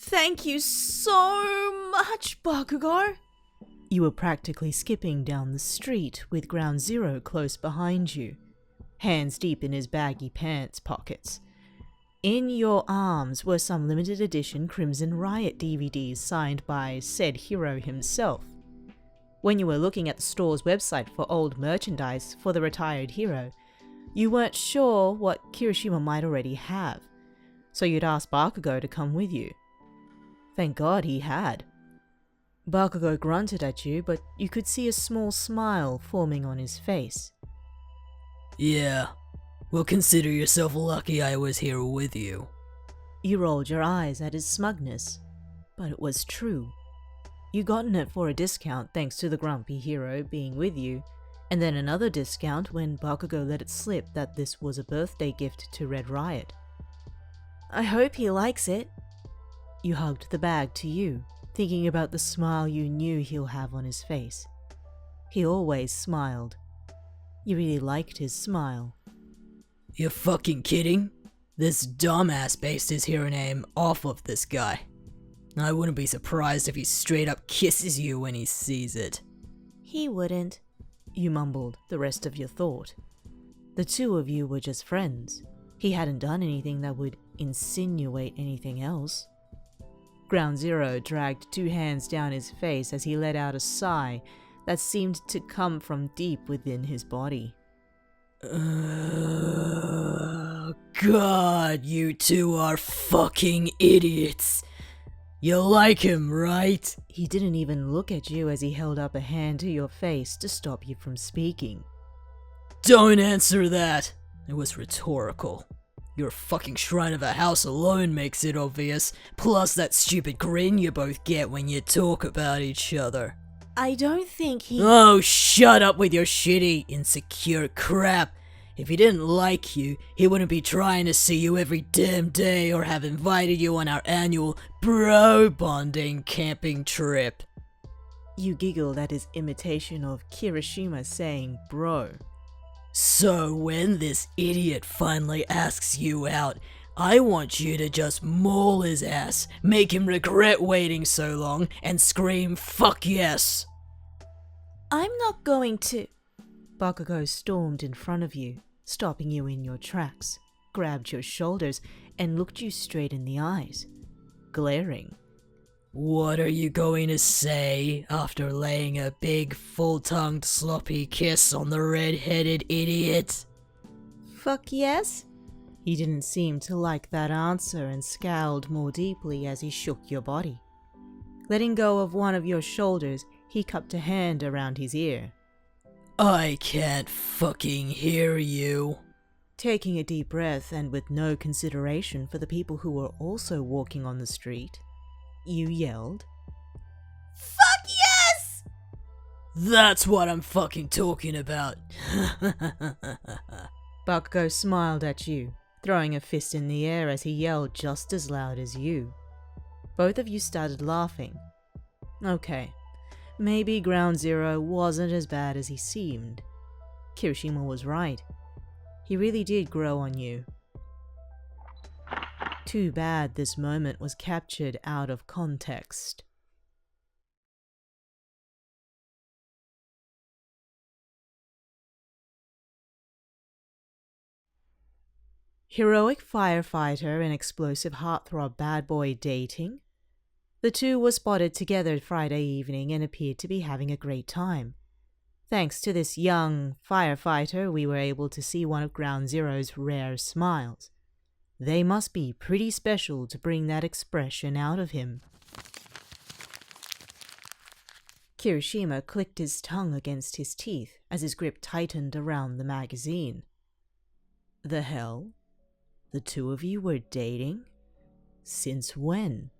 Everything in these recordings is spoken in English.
Thank you so much, Bakugo. You were practically skipping down the street with Ground Zero close behind you, hands deep in his baggy pants pockets. In your arms were some limited edition Crimson Riot DVDs signed by said hero himself. When you were looking at the store's website for old merchandise for the retired hero, you weren't sure what Kirishima might already have, so you'd asked Bakugo to come with you. Thank God he had. Bakugo grunted at you, but you could see a small smile forming on his face. Yeah, well, consider yourself lucky I was here with you. You rolled your eyes at his smugness, but it was true. You gotten it for a discount thanks to the grumpy hero being with you, and then another discount when Bakugo let it slip that this was a birthday gift to Red Riot. I hope he likes it. You hugged the bag to you, thinking about the smile you knew he'll have on his face. He always smiled. You really liked his smile. You're fucking kidding? This dumbass based his hero name off of this guy. I wouldn't be surprised if he straight up kisses you when he sees it. He wouldn't, you mumbled the rest of your thought. The two of you were just friends. He hadn't done anything that would insinuate anything else. Ground Zero dragged two hands down his face as he let out a sigh that seemed to come from deep within his body. God, you two are fucking idiots. You like him, right? He didn't even look at you as he held up a hand to your face to stop you from speaking. Don't answer that. It was rhetorical. Your fucking shrine of a house alone makes it obvious, plus that stupid grin you both get when you talk about each other. I don't think he— Oh, shut up with your shitty, insecure crap. If he didn't like you, he wouldn't be trying to see you every damn day or have invited you on our annual bro bonding camping trip. You giggled at his imitation of Kirishima saying bro. So when this idiot finally asks you out, I want you to just maul his ass, make him regret waiting so long, and scream fuck yes. I'm not going to— Bakugo stormed in front of you, stopping you in your tracks, grabbed your shoulders, and looked you straight in the eyes, glaring. What are you going to say after laying a big, full-tongued, sloppy kiss on the red-headed idiot? Fuck yes? He didn't seem to like that answer and scowled more deeply as he shook your body. Letting go of one of your shoulders, he cupped a hand around his ear. I can't fucking hear you. Taking a deep breath and with no consideration for the people who were also walking on the street, you yelled, "Fuck yes!" That's what I'm fucking talking about. Bakugo smiled at you, throwing a fist in the air as he yelled just as loud as you. Both of you started laughing. Okay, maybe Ground Zero wasn't as bad as he seemed. Kirishima was right. He really did grow on you. Too bad this moment was captured out of context. Heroic firefighter and explosive heartthrob bad boy dating? The two were spotted together Friday evening and appeared to be having a great time. Thanks to this young firefighter, we were able to see one of Ground Zero's rare smiles. They must be pretty special to bring that expression out of him. Kirishima clicked his tongue against his teeth as his grip tightened around the magazine. The hell? The two of you were dating? Since when?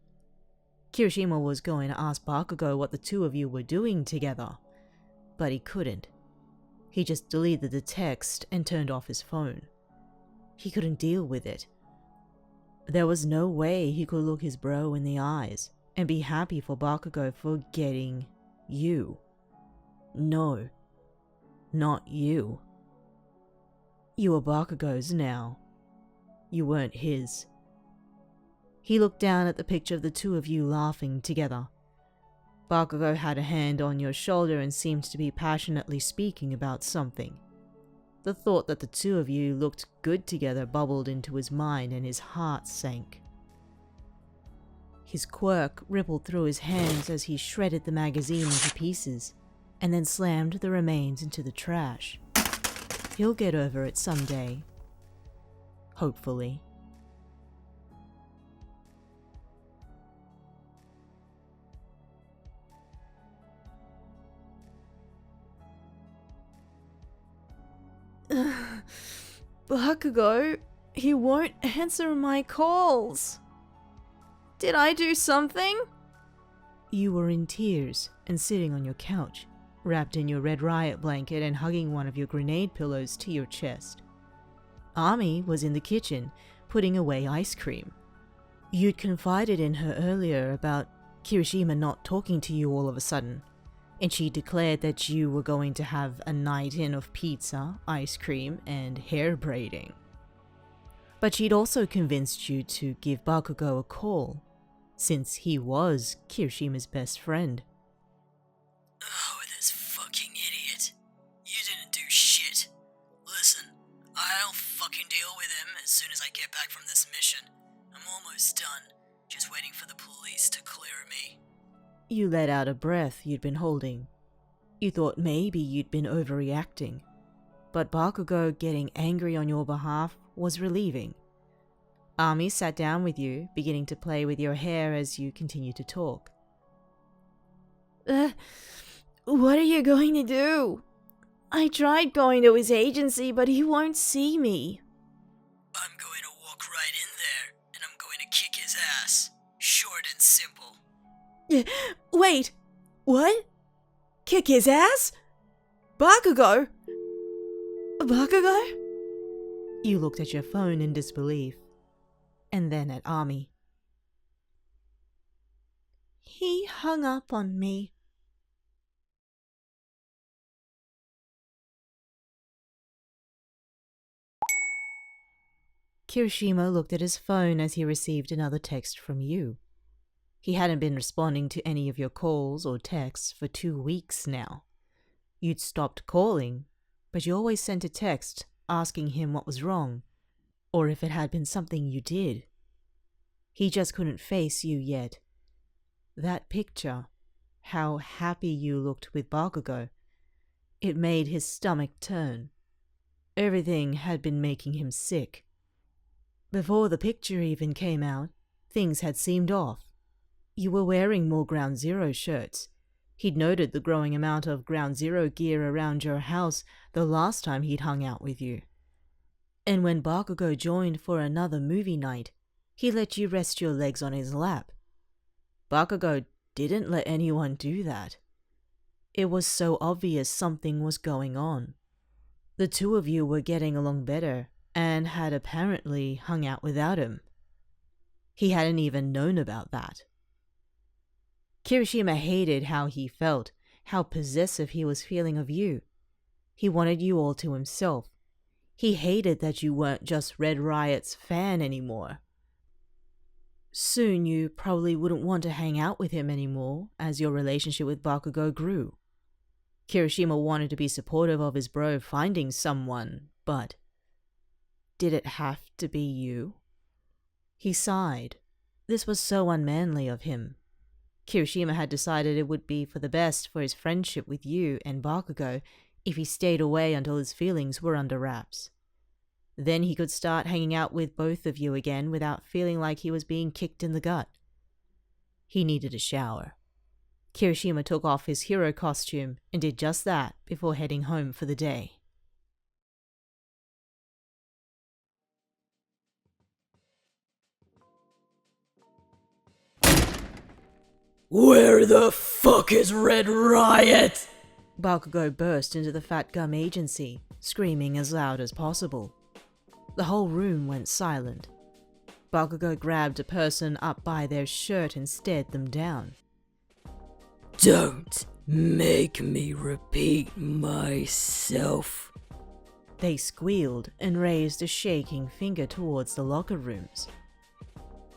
Kirishima was going to ask Bakugo what the two of you were doing together, but he couldn't. He just deleted the text and turned off his phone. He couldn't deal with it. There was no way he could look his bro in the eyes and be happy for Bakugo for getting you. No, not you. You were Bakugo's now. You weren't his. He looked down at the picture of the two of you laughing together. Bakugo had a hand on your shoulder and seemed to be passionately speaking about something. The thought that the two of you looked good together bubbled into his mind and his heart sank. His quirk rippled through his hands as he shredded the magazine into pieces, and then slammed the remains into the trash. He'll get over it someday. Hopefully. Bakugo, he won't answer my calls. Did I do something? You were in tears and sitting on your couch, wrapped in your Red Riot blanket and hugging one of your grenade pillows to your chest. Ami was in the kitchen, putting away ice cream. You'd confided in her earlier about Kirishima not talking to you all of a sudden, and she declared that you were going to have a night in of pizza, ice cream, and hair braiding. But she'd also convinced you to give Bakugo a call, since he was Kirishima's best friend. Oh, this fucking idiot. You didn't do shit. Listen, I'll fucking deal with him as soon as I get back from this mission. I'm almost done, just waiting for the police to clear me. You let out a breath you'd been holding. You thought maybe you'd been overreacting, but Bakugo getting angry on your behalf was relieving. Ami sat down with you, beginning to play with your hair as you continued to talk. What are you going to do? I tried going to his agency, but he won't see me. I'm going to walk right in there, and I'm going to kick his ass. Short and simple. Wait, what? Kick his ass? Bakugo? Bakugo? You looked at your phone in disbelief, and then at Ami. He hung up on me. Kirishima looked at his phone as he received another text from you. He hadn't been responding to any of your calls or texts for 2 weeks now. You'd stopped calling, but you always sent a text asking him what was wrong, or if it had been something you did. He just couldn't face you yet. That picture, how happy you looked with Bakugo, it made his stomach turn. Everything had been making him sick. Before the picture even came out, things had seemed off. You were wearing more Ground Zero shirts. He'd noted the growing amount of Ground Zero gear around your house the last time he'd hung out with you. And when Bakugo joined for another movie night, he let you rest your legs on his lap. Bakugo didn't let anyone do that. It was so obvious something was going on. The two of you were getting along better and had apparently hung out without him. He hadn't even known about that. Kirishima hated how he felt, how possessive he was feeling of you. He wanted you all to himself. He hated that you weren't just Red Riot's fan anymore. Soon you probably wouldn't want to hang out with him anymore as your relationship with Bakugo grew. Kirishima wanted to be supportive of his bro finding someone, but did it have to be you? He sighed. This was so unmanly of him. Kirishima had decided it would be for the best for his friendship with you and Bakugo if he stayed away until his feelings were under wraps. Then he could start hanging out with both of you again without feeling like he was being kicked in the gut. He needed a shower. Kirishima took off his hero costume and did just that before heading home for the day. Where the fuck is Red Riot? Bakugo burst into the Fat Gum agency, screaming as loud as possible. The whole room went silent. Bakugo grabbed a person up by their shirt and stared them down. Don't make me repeat myself. They squealed and raised a shaking finger towards the locker rooms.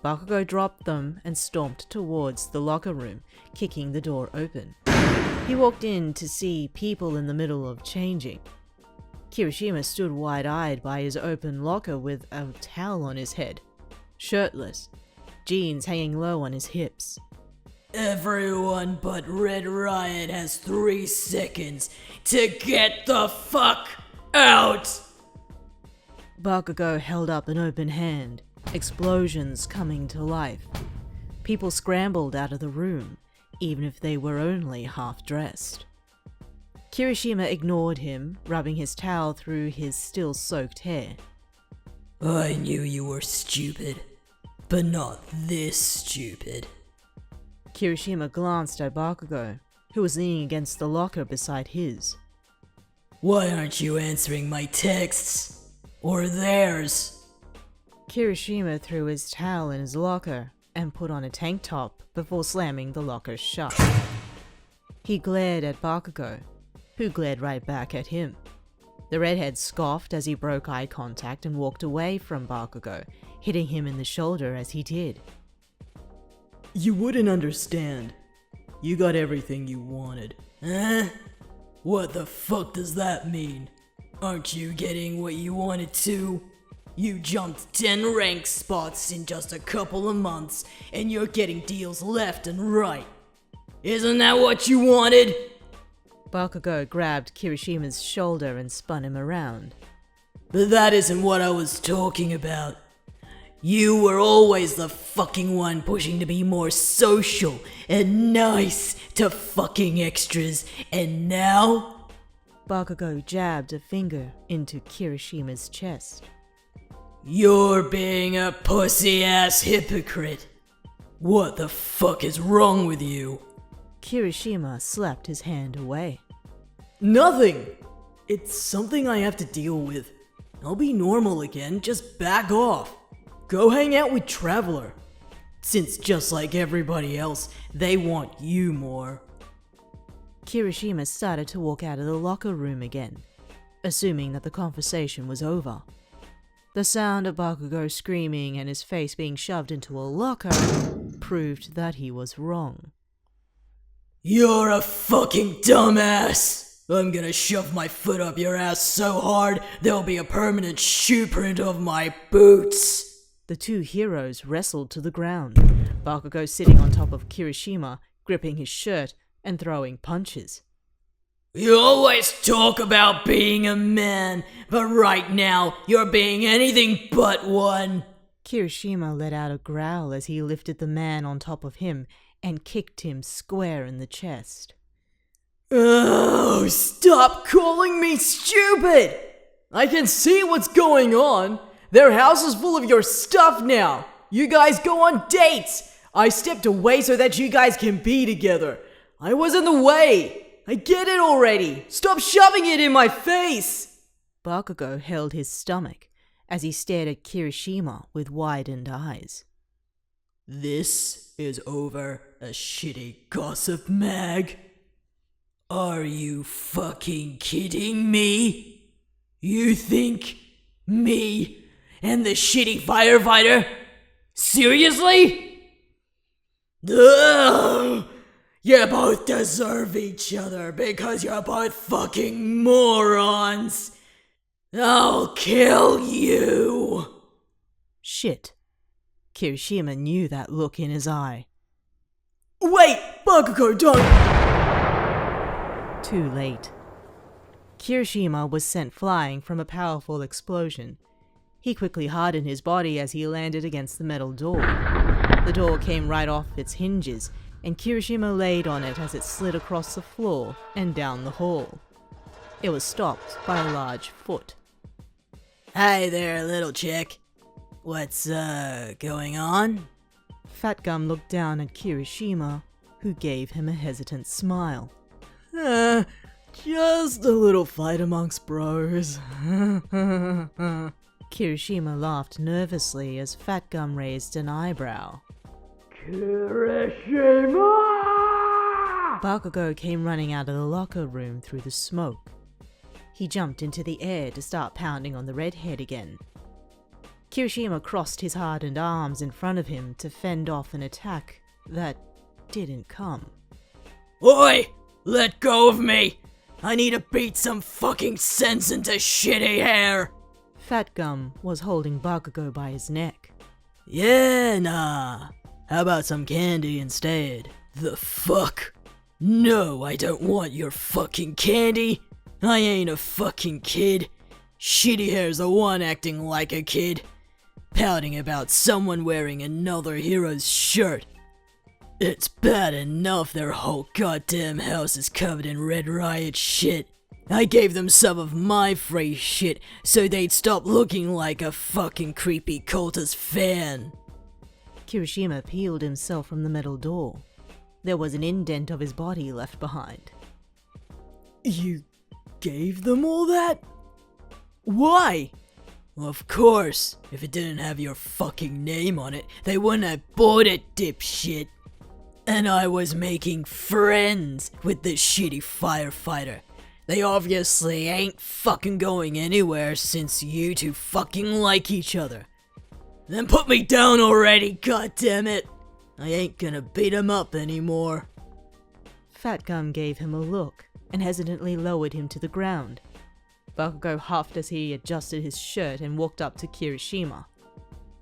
Bakugo dropped them and stomped towards the locker room, kicking the door open. He walked in to see people in the middle of changing. Kirishima stood wide-eyed by his open locker with a towel on his head, shirtless, jeans hanging low on his hips. Everyone but Red Riot has 3 seconds to get the fuck out! Bakugo held up an open hand, explosions coming to life. People scrambled out of the room, even if they were only half-dressed. Kirishima ignored him, rubbing his towel through his still-soaked hair. I knew you were stupid, but not this stupid. Kirishima glanced at Bakugo, who was leaning against the locker beside his. Why aren't you answering my texts? Or theirs? Kirishima threw his towel in his locker and put on a tank top before slamming the locker shut. He glared at Bakugo, who glared right back at him. The redhead scoffed as he broke eye contact and walked away from Bakugo, hitting him in the shoulder as he did. You wouldn't understand. You got everything you wanted. Huh? What the fuck does that mean? Aren't you getting what you wanted to? You jumped 10 rank spots in just a couple of months, and you're getting deals left and right. Isn't that what you wanted? Bakugo grabbed Kirishima's shoulder and spun him around. But that isn't what I was talking about. You were always the fucking one pushing to be more social and nice to fucking extras, and now? Bakugo jabbed a finger into Kirishima's chest. You're being a pussy-ass hypocrite. What the fuck is wrong with you? Kirishima slapped his hand away. Nothing! It's something I have to deal with. I'll be normal again, just back off. Go hang out with Traveler. Since just like everybody else, they want you more. Kirishima started to walk out of the locker room again, assuming that the conversation was over. The sound of Bakugo screaming and his face being shoved into a locker proved that he was wrong. You're a fucking dumbass! I'm gonna shove my foot up your ass so hard, there'll be a permanent shoe print of my boots! The two heroes wrestled to the ground, Bakugo sitting on top of Kirishima, gripping his shirt and throwing punches. You always talk about being a man, but right now you're being anything but one. Kirishima let out a growl as he lifted the man on top of him and kicked him square in the chest. Oh, stop calling me stupid! I can see what's going on. Their house is full of your stuff now. You guys go on dates. I stepped away so that you guys can be together. I was in the way. I get it already. Stop shoving it in my face. Bakugo held his stomach as he stared at Kirishima with widened eyes. This is over a shitty gossip mag. Are you fucking kidding me? You think me and the shitty firefighter? Seriously? Ugh! You both deserve each other because you're both fucking morons. I'll kill you. Shit. Kirishima knew that look in his eye. Wait, Bakugo, don't! Too late. Kirishima was sent flying from a powerful explosion. He quickly hardened his body as he landed against the metal door. The door came right off its hinges, and Kirishima laid on it as it slid across the floor and down the hall. It was stopped by a large foot. Hi there, little chick. What's, going on? Fat Gum looked down at Kirishima, who gave him a hesitant smile. Just a little fight amongst bros. Kirishima laughed nervously as Fat Gum raised an eyebrow. Kirishima! Bakugo came running out of the locker room through the smoke. He jumped into the air to start pounding on the redhead again. Kirishima crossed his hardened arms in front of him to fend off an attack that didn't come. Oi! Let go of me! I need to beat some fucking sense into shitty hair! Fat Gum was holding Bakugo by his neck. Yeah, nah. How about some candy instead? The fuck? No, I don't want your fucking candy. I ain't a fucking kid. Shitty hair's the one acting like a kid. Pouting about someone wearing another hero's shirt. It's bad enough their whole goddamn house is covered in Red Riot shit. I gave them some of my free shit so they'd stop looking like a fucking creepy cultist fan. Kirishima peeled himself from the metal door. There was an indent of his body left behind. You gave them all that? Why? Of course, if it didn't have your fucking name on it, they wouldn't have bought it, dipshit. And I was making friends with this shitty firefighter. They obviously ain't fucking going anywhere since you two fucking like each other. Then put me down already, goddammit! I ain't gonna beat him up anymore. Fat Gum gave him a look and hesitantly lowered him to the ground. Bakugo huffed as he adjusted his shirt and walked up to Kirishima.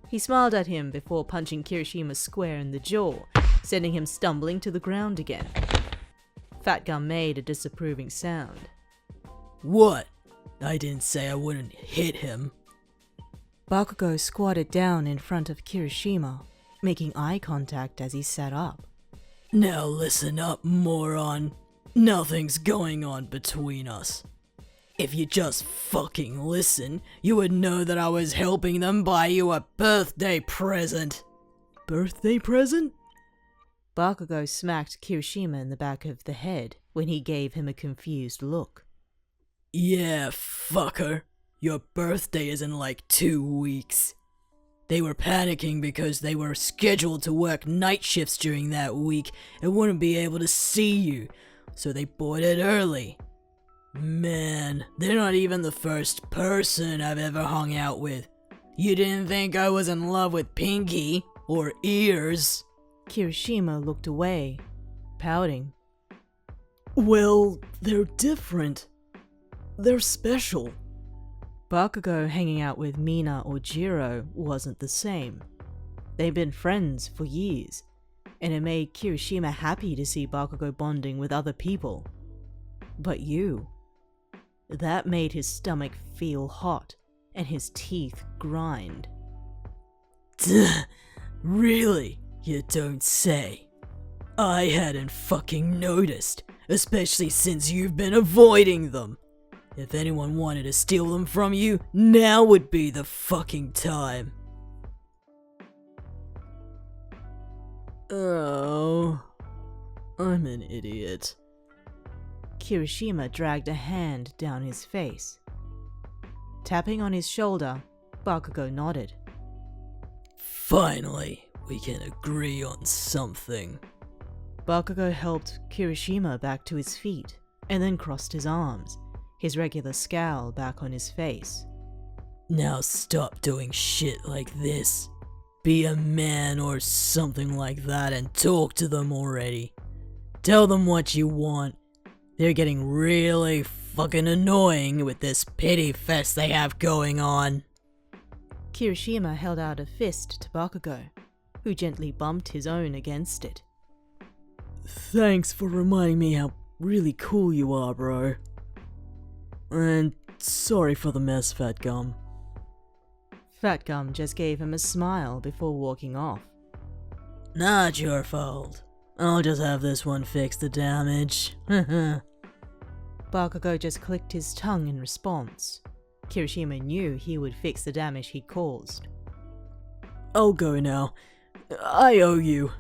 He smiled at him before punching Kirishima square in the jaw, sending him stumbling to the ground again. Fat Gum made a disapproving sound. What? I didn't say I wouldn't hit him. Bakugo squatted down in front of Kirishima, making eye contact as he sat up. Now listen up, moron. Nothing's going on between us. If you just fucking listen, you would know that I was helping them buy you a birthday present. Birthday present? Bakugo smacked Kirishima in the back of the head when he gave him a confused look. Yeah, fucker. Your birthday is in like 2 weeks. They were panicking because they were scheduled to work night shifts during that week and wouldn't be able to see you, so they bought it early. Man, they're not even the first person I've ever hung out with. You didn't think I was in love with Pinky or Ears? Kirishima looked away, pouting. Well, they're different. They're special. Bakugo hanging out with Mina or Jiro wasn't the same. They'd been friends for years, and it made Kirishima happy to see Bakugo bonding with other people. But you... that made his stomach feel hot, and his teeth grind. Really? You don't say. I hadn't fucking noticed, especially since you've been avoiding them. If anyone wanted to steal them from you, now would be the fucking time. Oh, I'm an idiot. Kirishima dragged a hand down his face. Tapping on his shoulder, Bakugo nodded. Finally, we can agree on something. Bakugo helped Kirishima back to his feet, and then crossed his arms, his regular scowl back on his face. Now stop doing shit like this. Be a man or something like that and talk to them already. Tell them what you want. They're getting really fucking annoying with this pity fest they have going on. Kirishima held out a fist to Bakugo, who gently bumped his own against it. Thanks for reminding me how really cool you are, bro. And sorry for the mess, Fat Gum. Fat Gum just gave him a smile before walking off. Not your fault. I'll just have this one fix the damage. Bakugo just clicked his tongue in response. Kirishima knew he would fix the damage he caused. I'll go now. I owe you.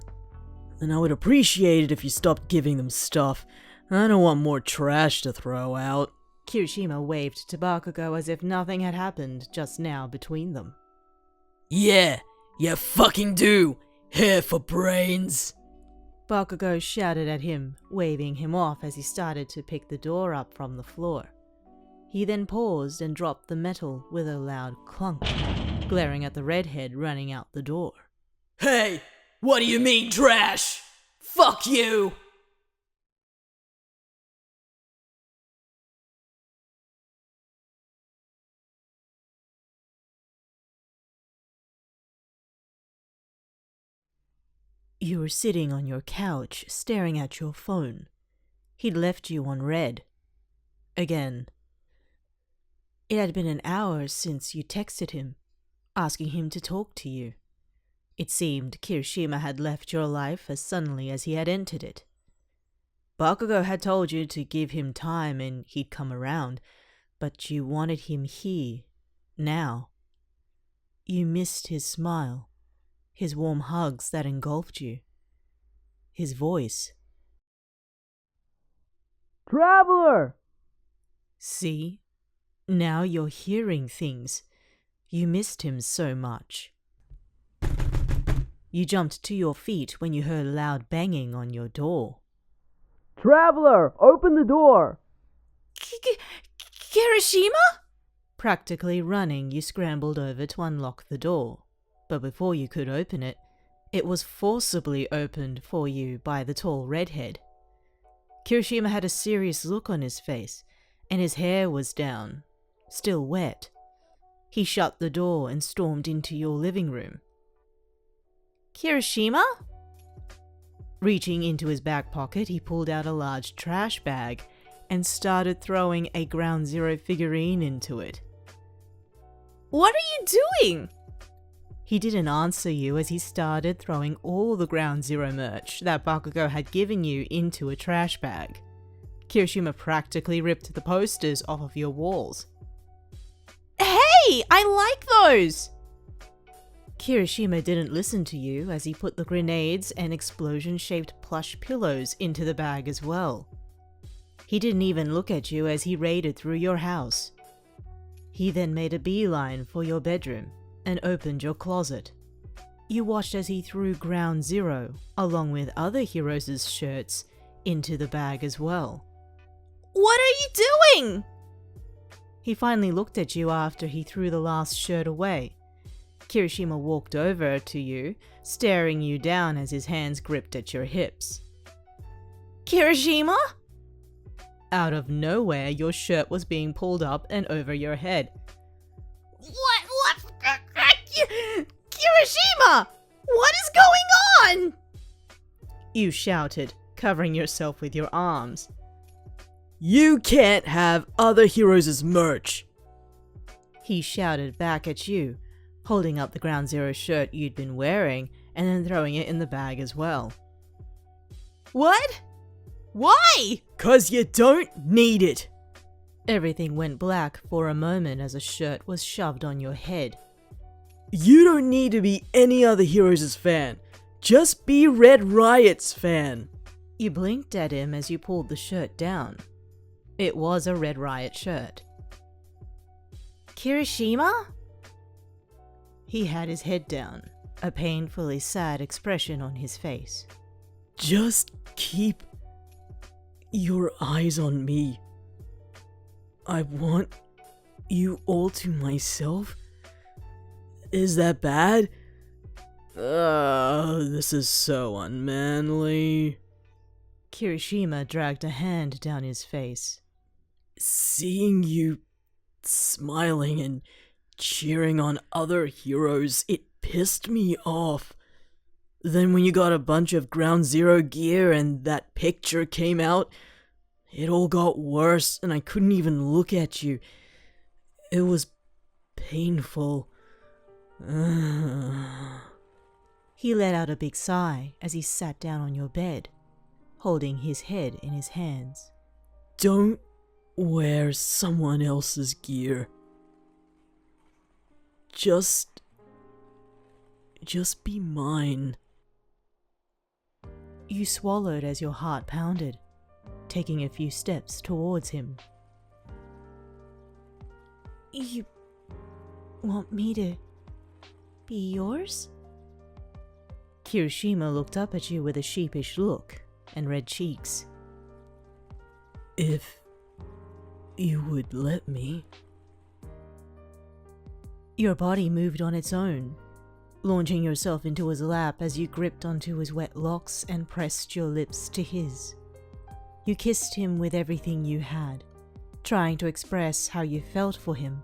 And I would appreciate it if you stopped giving them stuff. I don't want more trash to throw out. Kirishima waved to Bakugo as if nothing had happened just now between them. Yeah, you fucking do! Hair for brains! Bakugo shouted at him, waving him off as he started to pick the door up from the floor. He then paused and dropped the metal with a loud clunk. glaring at the redhead running out the door. Hey, what do you mean trash? Fuck you! You were sitting on your couch, staring at your phone. He'd left you on red. Again. It had been an hour since you texted him, asking him to talk to you. It seemed Kirishima had left your life as suddenly as he had entered it. Bakugo had told you to give him time and he'd come around, but you wanted him here, now. You missed his smile, his warm hugs that engulfed you, his voice. Traveler! See? Now you're hearing things. You missed him so much. You jumped to your feet when you heard a loud banging on your door. Traveler, open the door! Kirishima? Practically running, you scrambled over to unlock the door. But before you could open it, it was forcibly opened for you by the tall redhead. Kirishima had a serious look on his face, and his hair was down, still wet. He shut the door and stormed into your living room. Kirishima? Reaching into his back pocket, he pulled out a large trash bag and started throwing a Ground Zero figurine into it. What are you doing? He didn't answer you as he started throwing all the Ground Zero merch that Bakugo had given you into a trash bag. Kirishima practically ripped the posters off of your walls. Hey, I like those! Kirishima didn't listen to you as he put the grenades and explosion-shaped plush pillows into the bag as well. He didn't even look at you as he raided through your house. He then made a beeline for your bedroom and opened your closet. You watched as he threw Ground Zero, along with other heroes' shirts, into the bag as well. What are you doing? He finally looked at you after he threw the last shirt away. Kirishima walked over to you, staring you down as his hands gripped at your hips. Kirishima? Out of nowhere, your shirt was being pulled up and over your head. What? Kirishima! What is going on? You shouted, covering yourself with your arms. You can't have other heroes' merch! He shouted back at you, holding up the Ground Zero shirt you'd been wearing and then throwing it in the bag as well. What? Why? 'Cause you don't need it! Everything went black for a moment as a shirt was shoved on your head. You don't need to be any other heroes' fan. Just be Red Riot's fan. You blinked at him as you pulled the shirt down. It was a Red Riot shirt. Kirishima? He had his head down, a painfully sad expression on his face. Just keep your eyes on me. I want you all to myself. Is that bad? This is so unmanly. Kirishima dragged a hand down his face. Seeing you smiling and cheering on other heroes, it pissed me off. Then when you got a bunch of Ground Zero gear and that picture came out, it all got worse and I couldn't even look at you. It was painful. He let out a big sigh as he sat down on your bed, holding his head in his hands. Don't wear someone else's gear. Just be mine. You swallowed as your heart pounded, taking a few steps towards him. You want me to be yours? Kirishima looked up at you with a sheepish look and red cheeks. If you would let me. Your body moved on its own, launching yourself into his lap as you gripped onto his wet locks and pressed your lips to his. You kissed him with everything you had, trying to express how you felt for him.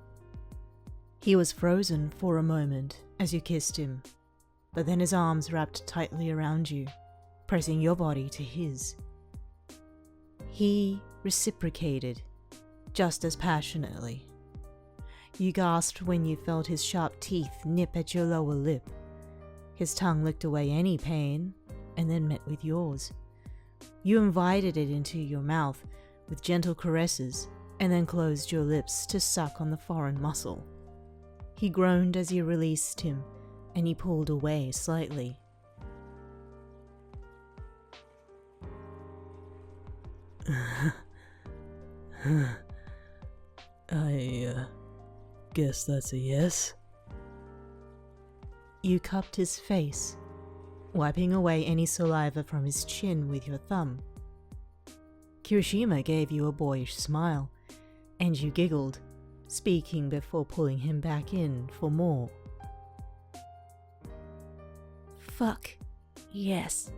He was frozen for a moment as you kissed him, but then his arms wrapped tightly around you, pressing your body to his. He reciprocated, just as passionately. You gasped when you felt his sharp teeth nip at your lower lip. His tongue licked away any pain, and then met with yours. You invited it into your mouth with gentle caresses, and then closed your lips to suck on the foreign muscle. He groaned as you released him, and he pulled away slightly. I guess that's a yes. You cupped his face, wiping away any saliva from his chin with your thumb. Kirishima gave you a boyish smile, and you giggled, speaking before pulling him back in for more. Fuck, yes.